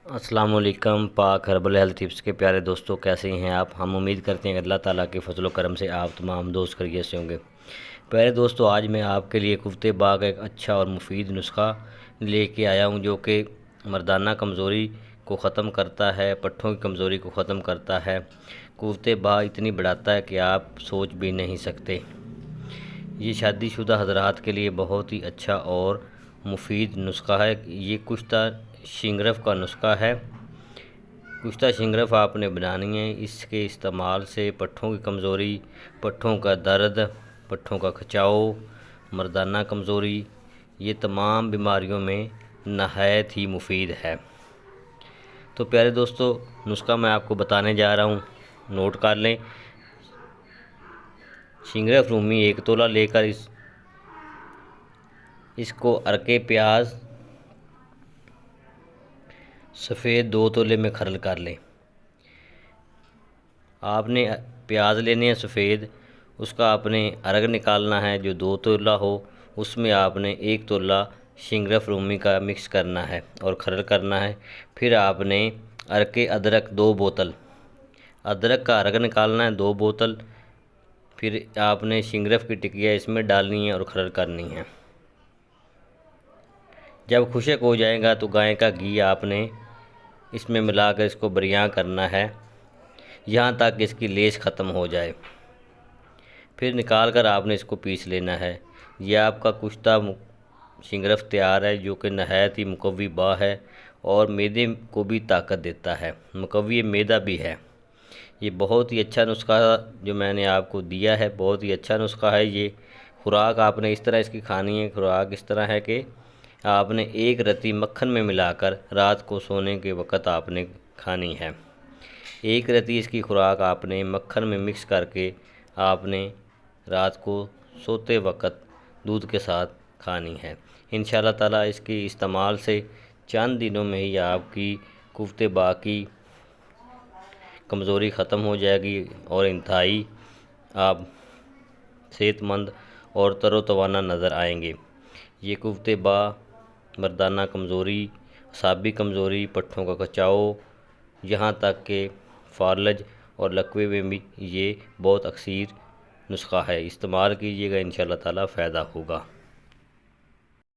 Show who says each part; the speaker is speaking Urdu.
Speaker 1: السلام علیکم پاک ہربل ہیلتھ ٹپس کے پیارے دوستوں، کیسے ہیں آپ؟ ہم امید کرتے ہیں کہ اللہ تعالیٰ کے فضل و کرم سے آپ تمام دوست خیریت سے ہوں گے۔ پیارے دوستوں، آج میں آپ کے لیے کوفتے باغ کا ایک اچھا اور مفید نسخہ لے کے آیا ہوں جو کہ مردانہ کمزوری کو ختم کرتا ہے، پٹھوں کی کمزوری کو ختم کرتا ہے، کوفتے باغ اتنی بڑھاتا ہے کہ آپ سوچ بھی نہیں سکتے۔ یہ شادی شدہ حضرات کے لیے بہت ہی اچھا اور مفید نسخہ ہے۔ یہ کشتہ شنگرف کا نسخہ ہے۔ کشتہ شنگرف آپ نے بنانی ہے۔ اس کے استعمال سے پٹھوں کی کمزوری، پٹھوں کا درد، پٹھوں کا کھچاؤ، مردانہ کمزوری، یہ تمام بیماریوں میں نہایت ہی مفید ہے۔ تو پیارے دوستو، نسخہ میں آپ کو بتانے جا رہا ہوں، نوٹ کر لیں۔ شنگرف رومی 1 تولہ لے کر اس کو ارکے پیاز سفید 2 تولے میں کھرل کر لیں۔ آپ نے پیاز لینے ہیں سفید، اس کا آپ نے ارگ نکالنا ہے جو 2 تولہ ہو، اس میں آپ نے 1 تولہ شنگرف رومی کا مکس کرنا ہے اور کھرل کرنا ہے۔ پھر آپ نے ارکے ادرک 2 بوتل، ادرک کا ارگ نکالنا ہے 2 بوتل، پھر آپ نے شنگرف کی ٹکیا اس میں ڈالنی ہے اور کھرل کرنی ہے۔ جب خشک ہو جائے گا تو گائے کا گھی آپ نے اس میں ملا کر اس کو بریاں کرنا ہے یہاں تک کہ اس کی لیس ختم ہو جائے۔ پھر نکال کر آپ نے اس کو پیس لینا ہے۔ یہ آپ کا کشتہ شنگرف تیار ہے جو کہ نہایت ہی مقوی باع ہے اور معدے کو بھی طاقت دیتا ہے، مقوی معدہ بھی ہے۔ یہ بہت ہی اچھا نسخہ جو میں نے آپ کو دیا ہے، بہت ہی اچھا نسخہ ہے۔ یہ خوراک آپ نے اس طرح اس کی کھانی ہے۔ خوراک اس طرح ہے کہ آپ نے 1 رتی مکھن میں ملا کر رات کو سونے کے وقت آپ نے کھانی ہے۔ 1 رتی اس کی خوراک آپ نے مکھن میں مکس کر کے آپ نے رات کو سوتے وقت دودھ کے ساتھ کھانی ہے۔ انشاءاللہ تعالیٰ اس کی استعمال سے چند دنوں میں ہی آپ کی کوفتے باغ کی کمزوری ختم ہو جائے گی اور انتہائی آپ صحت مند اور تر و توانا نظر آئیں گے۔ یہ کوفتے باغ مردانہ کمزوری، اعصابی کمزوری، پٹھوں کا کھچاؤ، یہاں تک کہ فالج اور لکوے میں بھی یہ بہت اکثر نسخہ ہے۔ استعمال کیجیے گا، انشاءاللہ تعالیٰ فائدہ ہوگا۔